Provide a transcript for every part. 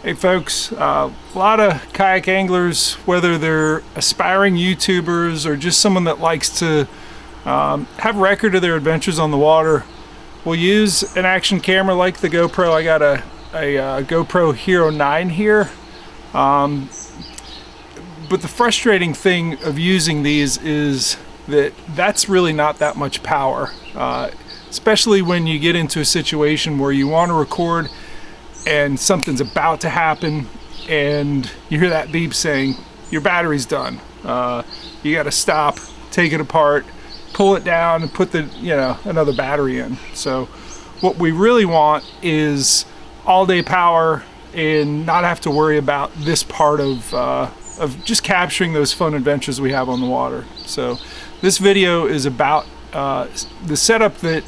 Hey folks, a lot of kayak anglers, whether they're aspiring YouTubers or just someone that likes to have record of their adventures on the water, will use an action camera like the GoPro. I got a GoPro Hero 9 here. But the frustrating thing of using these is that that's really not that much power, especially when you get into a situation where you want to record and something's about to happen and you hear that beep saying your battery's done. You got to stop, take it apart, pull it down, and put the another battery in. So what we really want is all-day power and not have to worry about this part of just capturing those fun adventures we have on the water. So this video is about the setup that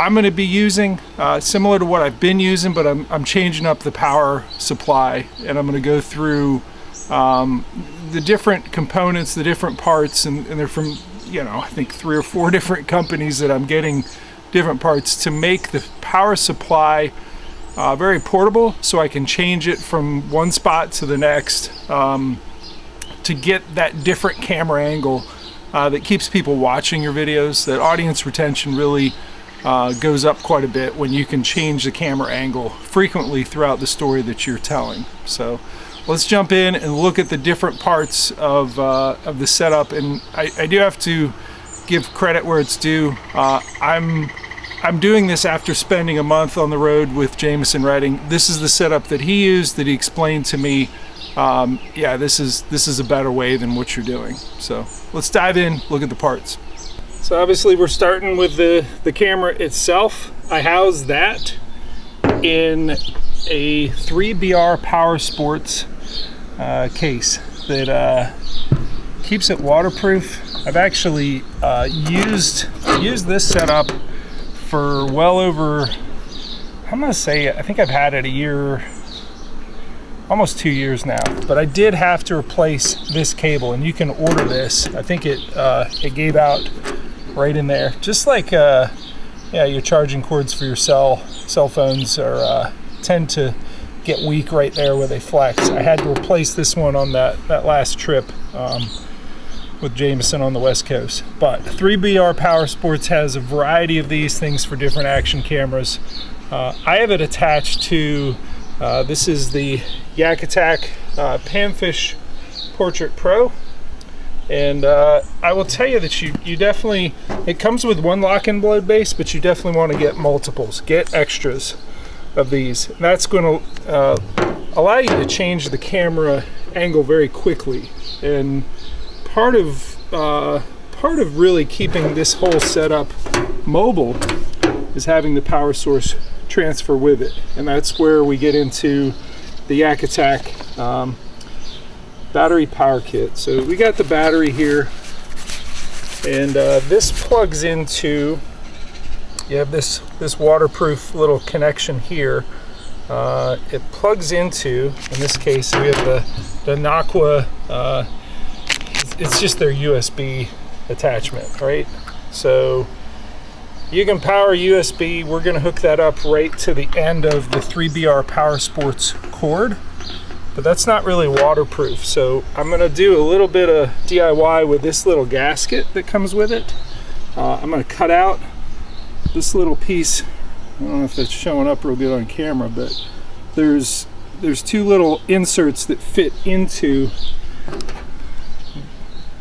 I'm going to be using, similar to what I've been using, but I'm changing up the power supply, and I'm going to go through the different components, the different parts, and they're from, I think 3 or 4 different companies that I'm getting different parts to make the power supply very portable, so I can change it from one spot to the next to get that different camera angle that keeps people watching your videos. That audience retention really goes up quite a bit when you can change the camera angle frequently throughout the story that you're telling. So let's jump in and look at the different parts of the setup. And I do have to give credit where it's due. I'm doing this after spending a month on the road with Jameson Redding. This is the setup that he used, that he explained to me. Yeah, this is a better way than what you're doing. So let's dive in, look at the parts. So obviously we're starting with the camera itself. I house that in a 3BR Powersports case that keeps it waterproof. I've actually used this setup for well over, I'm gonna say, I think I've had it a year, almost 2 years now. But I did have to replace this cable, and you can order this. I think it gave out right in there, just like yeah, your charging cords for your cell phones are tend to get weak right there where they flex. I had to replace this one on that last trip with Jameson on the West Coast. But 3BR Powersports has a variety of these things for different action cameras. I have it attached to this is the YakAttack Panfish Pro. And I will tell you that you definitely, it comes with one lock and load base, but you definitely want to get multiples, get extras of these. And that's going to allow you to change the camera angle very quickly. And part of really keeping this whole setup mobile is having the power source transfer with it. And that's where we get into the YakAttack battery power kit. So we got the battery here, and this plugs into, you have this waterproof little connection here. It plugs into, in this case we have the Aqua, it's just their USB attachment, right? So you can power USB. We're going to hook that up right to the end of the 3BR Powersports cord. But that's not really waterproof, so I'm going to do a little bit of DIY with this little gasket that comes with it. I'm going to cut out this little piece. I don't know if that's showing up real good on camera, but there's 2 little inserts that fit into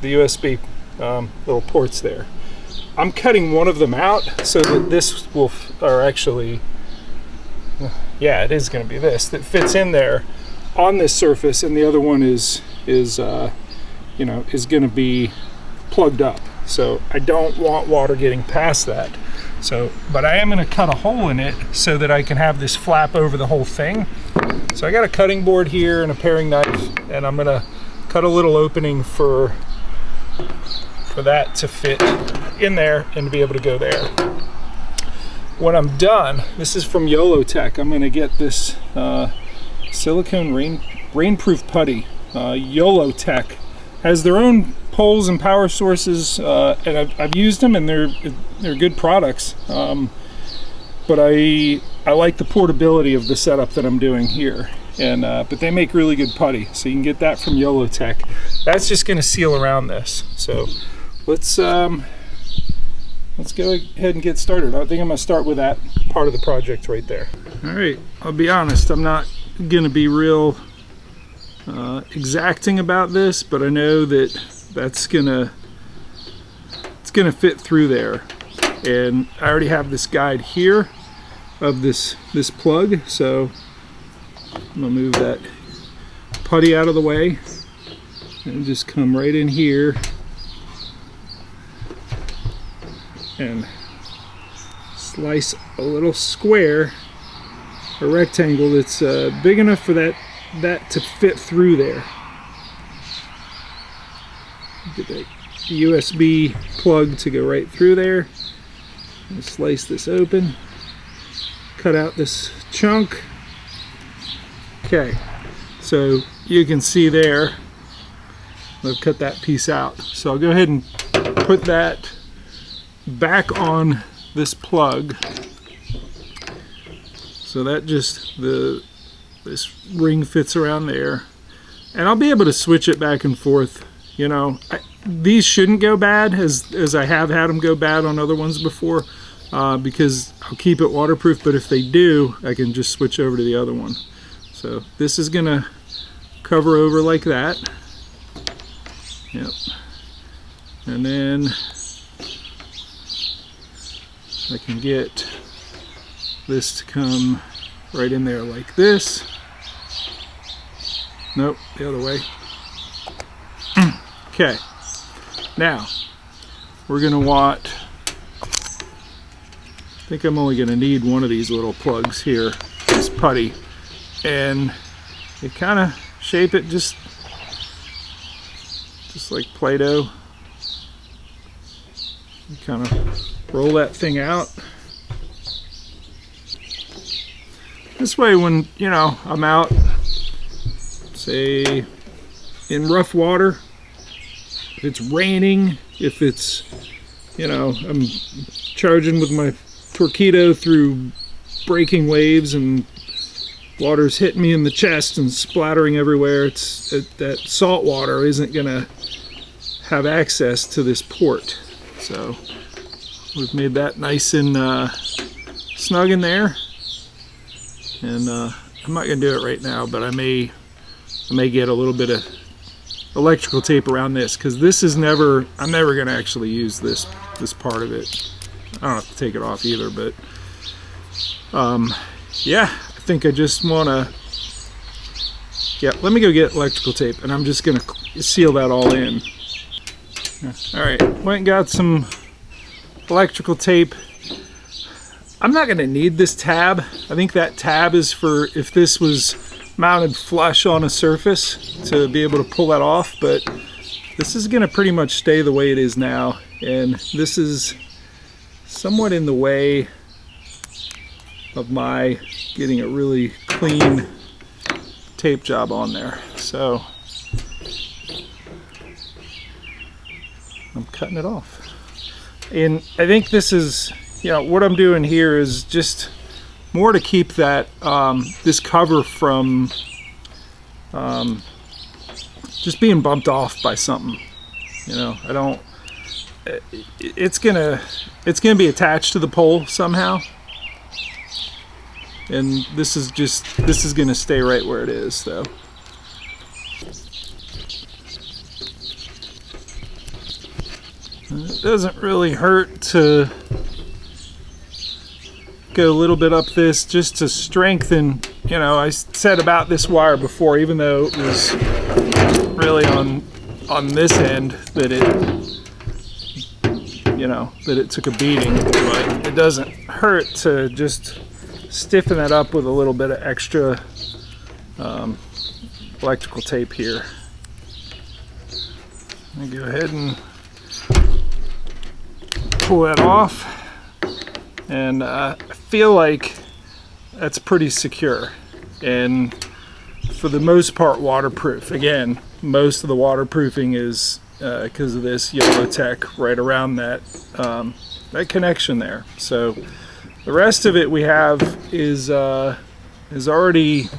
the USB little ports there. I'm cutting one of them out so that this will, or actually, yeah, it is going to be this that fits in there on this surface, and the other one is going to be plugged up. So I don't want water getting past that. So, but I am going to cut a hole in it so that I can have this flap over the whole thing. So I got a cutting board here and a paring knife, and I'm going to cut a little opening for that to fit in there and to be able to go there. When I'm done, this is from YOLOtek. I'm going to get this silicone rainproof putty. YOLOtek has their own poles and power sources, and I've used them, and they're good products. But I like the portability of the setup that I'm doing here. And but they make really good putty, so you can get that from YOLOtek. That's just going to seal around this. So let's go ahead and get started. I think I'm going to start with that part of the project right there. All right, I'll be honest, I'm not going to be real exacting about this, but I know that it's gonna fit through there. And I already have this guide here of this plug, so I'm gonna move that putty out of the way and just come right in here and slice a little square, a rectangle that's big enough for that to fit through there. Get that USB plug to go right through there. And slice this open, cut out this chunk. Okay, so you can see there, I've cut that piece out. So I'll go ahead and put that back on this plug. So that just, this ring fits around there. And I'll be able to switch it back and forth. You know, these shouldn't go bad, as I have had them go bad on other ones before, because I'll keep it waterproof, but if they do, I can just switch over to the other one. So this is gonna cover over like that. Yep. And then I can get this to come right in there like this. Nope, the other way. Okay, now we're gonna want, I think I'm only gonna need one of these little plugs here, this putty, and you kind of shape it just like Play-Doh. You kind of roll that thing out. This way, when, you know, I'm out, say, in rough water, if it's raining, if it's, you know, I'm charging with my Torpedo through breaking waves and water's hitting me in the chest and splattering everywhere, that salt water isn't gonna have access to this port. So we've made that nice and snug in there. And I'm not gonna do it right now, but I may get a little bit of electrical tape around this, because this is I'm never gonna actually use this part of it. I don't have to take it off either, but yeah, I think I just wanna, yeah, let me go get electrical tape, and I'm just gonna seal that all in. All right, went and got some electrical tape. I'm not gonna need this tab. I think that tab is for if this was mounted flush on a surface, to be able to pull that off, but this is gonna pretty much stay the way it is now, and this is somewhat in the way of my getting a really clean tape job on there. So I'm cutting it off. And I think this is, you know, what I'm doing here is just more to keep that this cover from just being bumped off by something. You know, I don't, it's gonna be attached to the pole somehow, and this is gonna stay right where it is, though. It doesn't really hurt to go a little bit up this, just to strengthen. You know, I said about this wire before, even though it was really on this end that it took a beating, but it doesn't hurt to just stiffen that up with a little bit of extra electrical tape here. I'm gonna go ahead and pull that off, and I feel like that's pretty secure, and for the most part waterproof. Again, most of the waterproofing is because of this YOLOtek right around that that connection there. So the rest of it we have is already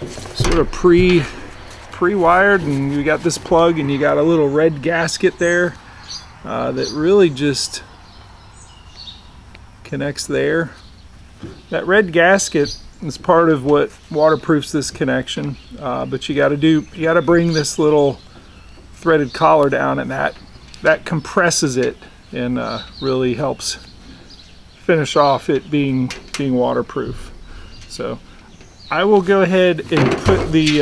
sort of pre-wired, and you got this plug and you got a little red gasket there that really just connects there. That red gasket is part of what waterproofs this connection, but you got to bring this little threaded collar down, and that compresses it and really helps finish off it being waterproof. So I will go ahead and put the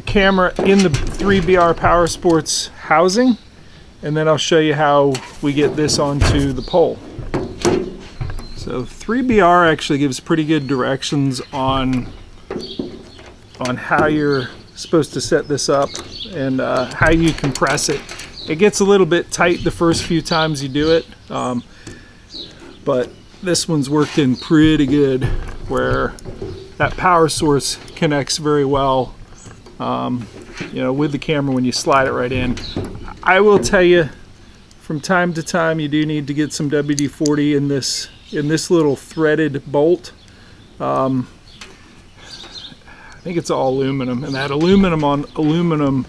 camera in the 3BR Powersports housing, and then I'll show you how we get this onto the pole. So 3BR actually gives pretty good directions on how you're supposed to set this up and how you compress it. It gets a little bit tight the first few times you do it, but this one's worked in pretty good where that power source connects very well, you know, with the camera when you slide it right in. I will tell you, from time to time, you do need to get some WD-40 in this little threaded bolt. I think it's all aluminum, and that aluminum on aluminum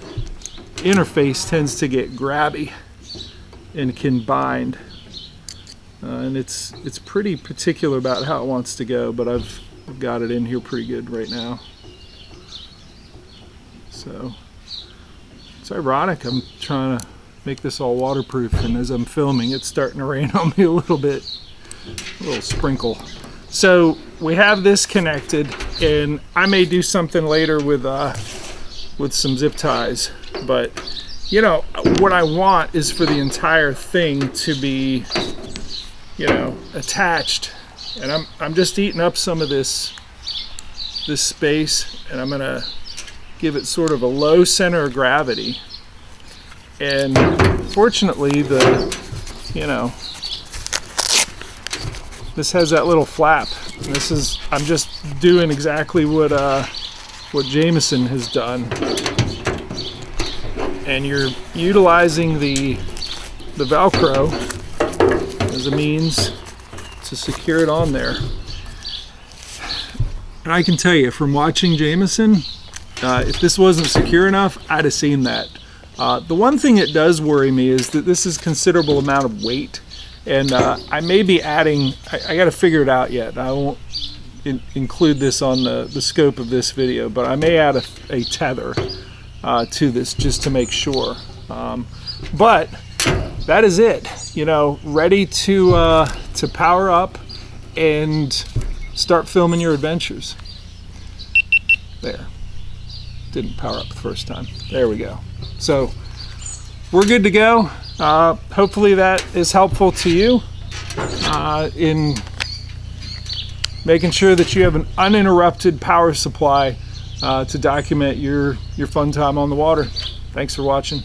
interface tends to get grabby and can bind. And it's pretty particular about how it wants to go, but I've got it in here pretty good right now. So it's ironic, I'm trying to make this all waterproof, and as I'm filming, it's starting to rain on me a little bit, a little sprinkle. So we have this connected, and I may do something later with some zip ties, but you know what I want is for the entire thing to be, you know, attached, and I'm just eating up some of this space, and I'm gonna give it sort of a low center of gravity. And fortunately, you know, this has that little flap. And I'm just doing exactly what Jameson has done, and you're utilizing the Velcro as a means to secure it on there. And I can tell you, from watching Jameson, if this wasn't secure enough, I'd have seen that. The one thing that does worry me is that this is a considerable amount of weight, and I may be adding, I got to figure it out yet. I won't include this on the scope of this video, but I may add a tether to this just to make sure. But that is it, you know, ready to power up and start filming your adventures. There. Didn't power up the first time. There we go. So we're good to go. Hopefully that is helpful to you in making sure that you have an uninterrupted power supply to document your fun time on the water. Thanks for watching.